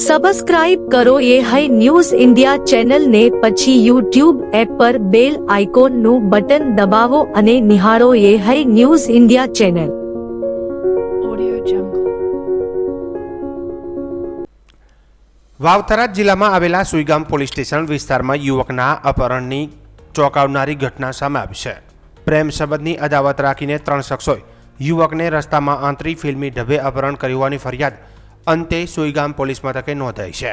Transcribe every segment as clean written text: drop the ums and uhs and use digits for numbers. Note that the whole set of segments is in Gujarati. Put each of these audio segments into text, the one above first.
સબસ્ક્રાઇબ કરો એ હૈ ન્યૂઝ ઇન્ડિયા ચેનલને, પછી યુટ્યુબ એપ પર બેલ આઇકોનનું બટન દબાવો અને નિહાળો એ હૈ ન્યૂઝ ઇન્ડિયા ચેનલ. વાવ-થરાદ જિલ્લામાં આવેલા સુઈગામ પોલીસ સ્ટેશન વિસ્તારમાં યુવકના અપહરણની ચોંકાવનારી ઘટના સામે આવી છે. પ્રેમ સંબંધની અદાવત રાખીને 3 શખ્સોએ યુવકને રસ્તામાં આંતરી ફિલ્મી ઢબે અપહરણ કર્યું હોવાની ફરિયાદ અંતે સુઈગામ પોલીસ મથકે નોંધાઈ છે.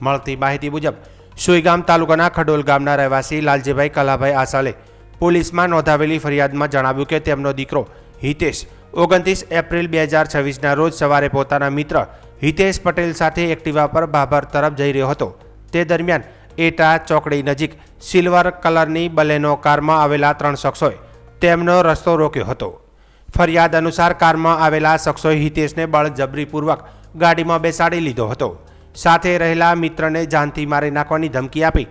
મળતી માહિતી મુજબ સુઈગામ તાલુકાના ખડોલ ગામના રહેવાસી લાલજીભાઈ કલાભાઈ આસાલે પોલીસમાં નોંધાવેલી ફરિયાદમાં જણાવ્યું કે તેમનો દીકરો હિતેશ 29 એપ્રિલ 2026ના રોજ સવારે પોતાના મિત્ર હિતેશ પટેલ સાથે એક્ટિવા પર બાબર તરફ જઈ રહ્યો હતો. તે દરમિયાન એટા ચોકડી નજીક સિલ્વર કલરની બલેનો કારમાં આવેલા 3 શખ્સોએ તેમનો રસ્તો રોક્યો હતો. ફરિયાદ અનુસાર કારમાં આવેલા શખ્સોએ હિતેશને બળજબરીપૂર્વક ગાડીમાં બેસાડી લીધો હતો. સાથે રહેલા મિત્રને જાનથી મારી નાખવાની ધમકી આપી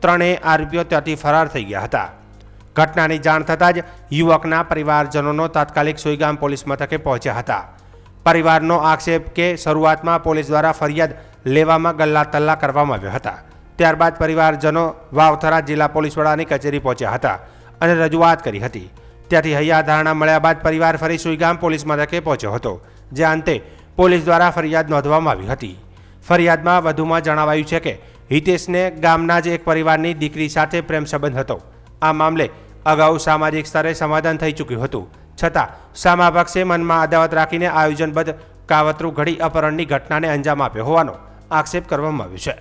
ત્રણેય આરોપીઓ ત્યાંથી ફરાર થઈ ગયા હતા. ઘટનાની જાણ થતાં જ યુવકના પરિવારજનોનો તાત્કાલિક સુઈગામ પોલીસ મથકે પહોંચ્યા હતા. પરિવારનો આક્ષેપ કે શરૂઆતમાં પોલીસ દ્વારા ફરિયાદ લેવામાં ગલ્લા તલ્લા કરવામાં આવ્યા હતા. ત્યારબાદ પરિવારજનો વાવ-થરાદ જિલ્લા પોલીસ વડાની કચેરી પહોંચ્યા હતા અને રજૂઆત કરી હતી. ત્યાંથી હૈયાધારણા મળ્યા બાદ પરિવાર ફરી સુઈગામ પોલીસ મથકે પહોંચ્યો હતો, જે અંતે પોલીસ દ્વારા ફરિયાદ નોંધવામાં આવી હતી. ફરિયાદમાં વધુમાં જણાવાયું છે કે હિતેશને ગામના જ એક પરિવારની દીકરી સાથે પ્રેમ સંબંધ હતો. આ મામલે અગાઉ સામાજિક સ્તરે સમાધાન થઈ ચૂક્યું હતું, છતાં સામા પક્ષે મનમાં અદાવત રાખીને આયોજનબદ્ધ કાવતરું ઘડી અપહરણની ઘટનાને અંજામ આપ્યો હોવાનો આક્ષેપ કરવામાં આવ્યો છે.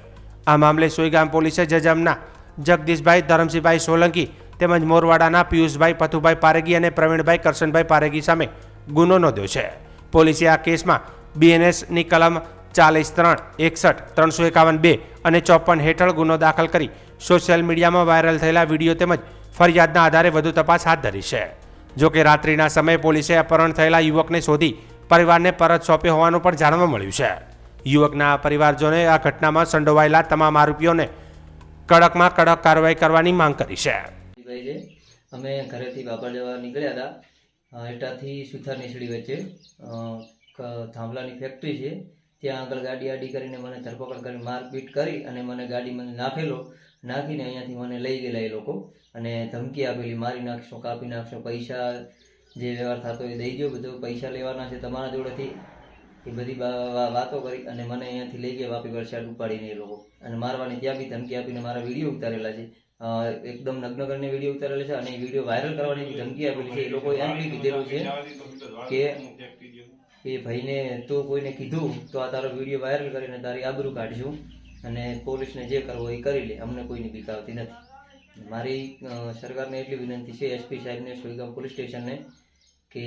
આ મામલે સુઈગામ પોલીસે જજમના જગદીશભાઈ ધરમસિંહભાઈ સોલંકી તેમજ મોરવાડાના પિયુષભાઈ પથુભાઈ પારેગી અને પ્રવીણભાઈ કરશનભાઈ પારેગી સામે ગુનો નોંધ્યો છે. પોલીસે આ કેસમાં બીએનએસની કલમ 43, 61, 351(2) અને 54 હેઠળ ગુનો દાખલ કરી સોશિયલ મીડિયામાં વાયરલ થયેલા વિડીયો તેમજ ફરિયાદના આધારે વધુ તપાસ હાથ ધરી છે. જોકે રાત્રિના સમયે પોલીસે અપહરણ થયેલા યુવકને શોધી પરિવારને પરત સોંપ્યો હોવાનું પણ જાણવા મળ્યું છે. યુવકના પરિવારજનોએ આ ઘટનામાં સંડોવાયેલા તમામ આરોપીઓને કડકમાં કડક કાર્યવાહી કરવાની માંગ કરી છે. અમે ઘરેથી બાબર જવા નીકળ્યા હતા. એટાથી સુથાર નીસડી વચ્ચે થાંભલાની ફેક્ટરી છે, ત્યાં આગળ ગાડી આડી કરીને મને ધરપકડ કરી મારપીટ કરી અને મને ગાડી મને નાખીને અહીંયાથી મને લઈ ગયેલા એ લોકો અને ધમકી આપેલી, મારી નાખશો, કાપી નાખશો, પૈસા જે વ્યવહાર થતો એ દઈ દો, બધું પૈસા લેવાના છે તમારા જોડેથી, એ બધી વાતો કરી અને મને અહીંયાથી લઈ ગયા વાપી વરસાદ ઉપાડીને એ લોકો, અને મારવાની ત્યાં બી ધમકી આપીને મારા વિડીયો ઉતારેલા છે. એકદમ નગ્ન કરીને વિડીયો ઉતારેલા છે અને એ વિડીયો વાયરલ કરવાની બી ધમકી આપેલી છે. એ લોકોએ એમ બી કીધેલું છે કે એ ભાઈને તો કોઈને કીધું તો આ તારો વિડીયો વાયરલ કરીને તારી આબરૂ કાઢીશું અને પોલીસને જે કરવો એ કરી લે, અમને કોઈની બીક આવતી નથી. મારી સરકારને એટલી વિનંતી છે, એસપી સાહેબને, સુઈગામ પોલીસ સ્ટેશનને, કે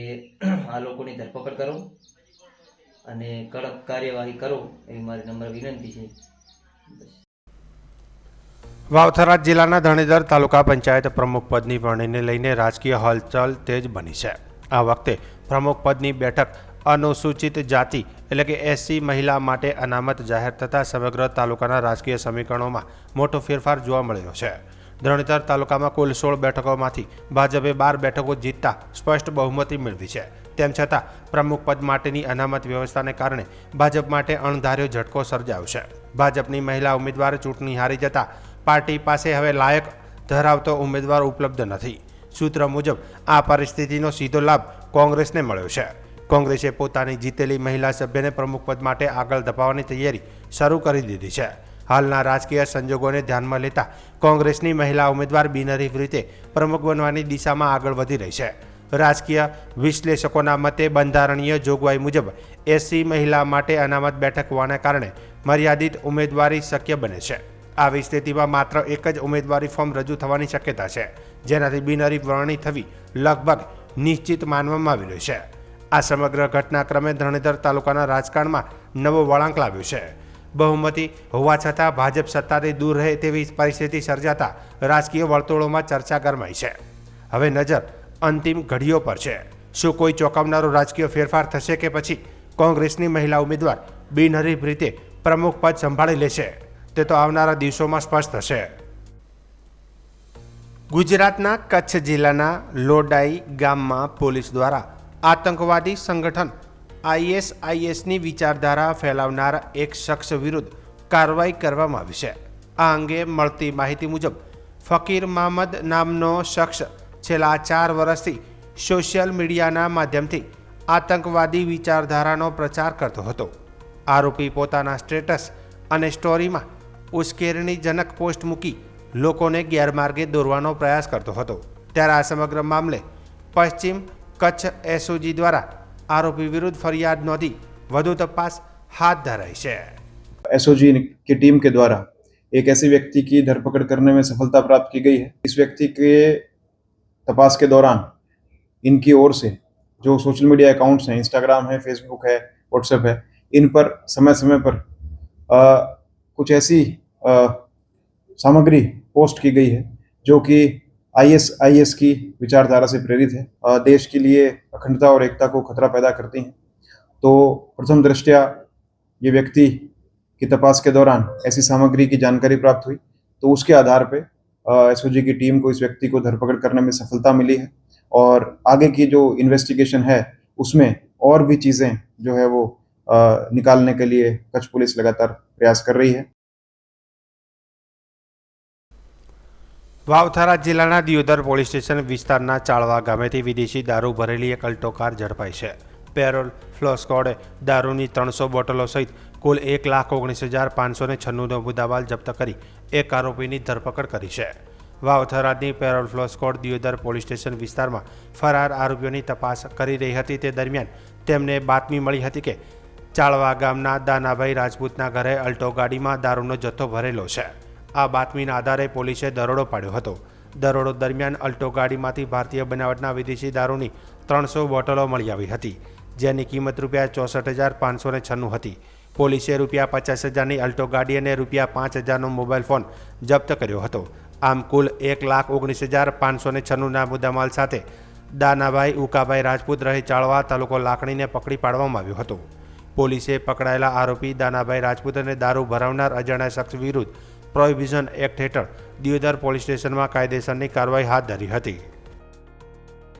આ લોકોની ધરપકડ કરો અને કડક કાર્યવાહી કરો એવી મારી નમ્ર વિનંતી છે. વાવ-થરાદ જિલ્લાના ધણેદર તાલુકા પંચાયત પ્રમુખ પદની વરણીને લઈને રાજકીય હલચલ તેજ બની છે. આ વખતે પ્રમુખ પદની બેઠક અનુસૂચિત જાતિ એટલે કે SC મહિલા માટે અનામત જાહેર થતાં સમગ્ર તાલુકાના રાજકીય સમીકરણોમાં મોટો ફેરફાર જોવા મળ્યો છે. ધણેદર તાલુકામાં કુલ 16 બેઠકોમાંથી ભાજપે 12 બેઠકો જીતતા સ્પષ્ટ બહુમતી મેળવી છે. તેમ છતાં પ્રમુખ પદ માટેની અનામત વ્યવસ્થાને કારણે ભાજપ માટે અણધાર્યો ઝટકો સર્જાયો છે. ભાજપની મહિલા ઉમેદવાર ચૂંટણી હારી જતા પાર્ટી પાસે હવે લાયક ધરાવતો ઉમેદવાર ઉપલબ્ધ નથી. સૂત્ર મુજબ આ પરિસ્થિતિનો સીધો લાભ કોંગ્રેસને મળ્યો છે. કોંગ્રેસે પોતાની જીતેલી મહિલા સભ્યને પ્રમુખ પદ માટે આગળ ધપાવવાની તૈયારી શરૂ કરી દીધી છે. હાલના રાજકીય સંજોગોને ધ્યાનમાં લેતા કોંગ્રેસની મહિલા ઉમેદવાર બિનહરીફ રીતે પ્રમુખ બનવાની દિશામાં આગળ વધી રહી છે. રાજકીય વિશ્લેષકોના મતે બંધારણીય જોગવાઈ મુજબ SC મહિલા માટે અનામત બેઠક હોવાને કારણે મર્યાદિત ઉમેદવારી શક્ય બને છે. આવી સ્થિતિમાં માત્ર એક જ ઉમેદવારી ફોર્મ રજૂ થવાની શક્યતા છે, જેનાથી બિનહરીફ વરણી થવી લગભગ નિશ્ચિત માનવામાં આવી રહ્યું છે. આ સમગ્ર ઘટનાક્રમે ધણેદર તાલુકાના રાજકારણમાં નવો વળાંક લાવ્યો છે. બહુમતી હોવા છતાં ભાજપ સત્તાથી દૂર રહે તેવી પરિસ્થિતિ સર્જાતા રાજકીય વર્તુળોમાં ચર્ચા ગરમાઈ છે. હવે નજર અંતિમ ઘડીઓ પર છે. શું કોઈ ચોંકાવનારો રાજકીય ફેરફાર થશે કે પછી કોંગ્રેસની મહિલા ઉમેદવાર બિનહરીફ રીતે પ્રમુખ પદ સંભાળી લેશે, તે તો આવનારા દિવસોમાં સ્પષ્ટ થશે. ગુજરાતના કચ્છ જિલ્લાના લોડાઈ ગામમાં પોલીસ દ્વારા આતંકવાદી સંગઠન ISISની વિચારધારા ફેલાવનાર એક શખ્સ વિરુદ્ધ કાર્યવાહી કરવામાં આવી છે. આ અંગે મળતી માહિતી મુજબ ફકીર મહમદ નામનો શખ્સ છેલ્લા 4 વર્ષથી સોશિયલ મીડિયાના માધ્યમથી આતંકવાદી વિચારધારાનો પ્રચાર કરતો હતો. આરોપી પોતાના સ્ટેટસ અને સ્ટોરીમાં ઉશ્કેરણીજનક પોસ્ટ મૂકી લોકોને ગેરમાર્ગે દોરવાનો પ્રયાસ કરતો હતો. ત્યારે આ સમગ્ર મામલે પશ્ચિમ કચ્છ SOG દ્વારા आरोपी विरुद्ध फरियाद नोंधी વધુ તપાસ हाथ धराई है. SOG की टीम के द्वारा एक ऐसे व्यक्ति की धरपकड़ करने में सफलता प्राप्त की गई है. इस व्यक्ति के तपास के दौरान इनकी ओर से जो सोशल मीडिया अकाउंट्स हैं, इंस्टाग्राम है, फेसबुक है, व्हाट्सएप है, इन पर समय समय पर कुछ ऐसी सामग्री पोस्ट की गई है जो कि ISIS की विचारधारा से प्रेरित है, देश के लिए अखंडता और एकता को खतरा पैदा करती हैं. तो प्रथम दृष्टया ये व्यक्ति की तपास के दौरान ऐसी सामग्री की जानकारी प्राप्त हुई, तो उसके आधार पे SOG की टीम को इस व्यक्ति को धरपकड़ करने में सफलता मिली है और आगे की जो इन्वेस्टिगेशन है उसमें और भी चीज़ें जो है वो निकालने के लिए कच्छ पुलिस लगातार प्रयास कर रही है. વાવથરા જિલ્લાના દિયોદર પોલીસ સ્ટેશન વિસ્તારના ચાળવા ગામેથી વિદેશી દારૂ ભરેલી એક અલ્ટો કાર ઝડપાઈ છે. પેરોલ ફ્લો સ્કોડે દારૂની 300 બોટલો સહિત કુલ 1,19,596નો મુદ્દામાલ જપ્ત કરી એક આરોપીની ધરપકડ કરી છે. વાવથરાની પેરોલ ફ્લો સ્કોડ દિયોદર પોલીસ સ્ટેશન વિસ્તારમાં ફરાર આરોપીઓની તપાસ કરી રહી હતી. તે દરમિયાન તેમને બાતમી મળી હતી કે ચાળવા ગામના દાનાભાઈ રાજપૂતના ઘરે અલ્ટો ગાડીમાં દારૂનો જથ્થો ભરેલો છે. આ બાતમીના આધારે પોલીસે દરોડો પાડ્યો હતો. દરોડો દરમિયાન અલ્ટો ગાડીમાંથી ભારતીય બનાવટના વિદેશી દારૂની 300 બોટલો મળી આવી હતી, જેની કિંમત ₹64,596 હતી. પોલીસે ₹50,000ની અલ્ટો ગાડી અને ₹5,000નો મોબાઈલ ફોન જપ્ત કર્યો હતો. આમ કુલ 1,19,596ના મુદ્દામાલ સાથે દાનાભાઈ ઉકાભાઈ રાજપૂત રહે ચાળવા તાલુકો લાખણીને પકડી પાડવામાં આવ્યો હતો. પોલીસે પકડાયેલા આરોપી દાનાભાઈ રાજપૂત અને દારૂ ભરાવનાર અજાણ્યા શખ્સ વિરુદ્ધ પ્રોહિબિશન એક્ટ હેઠળ દિયોદર પોલીસ સ્ટેશનમાં કાયદેસરની કાર્યવાહી હાથ ધરી હતી.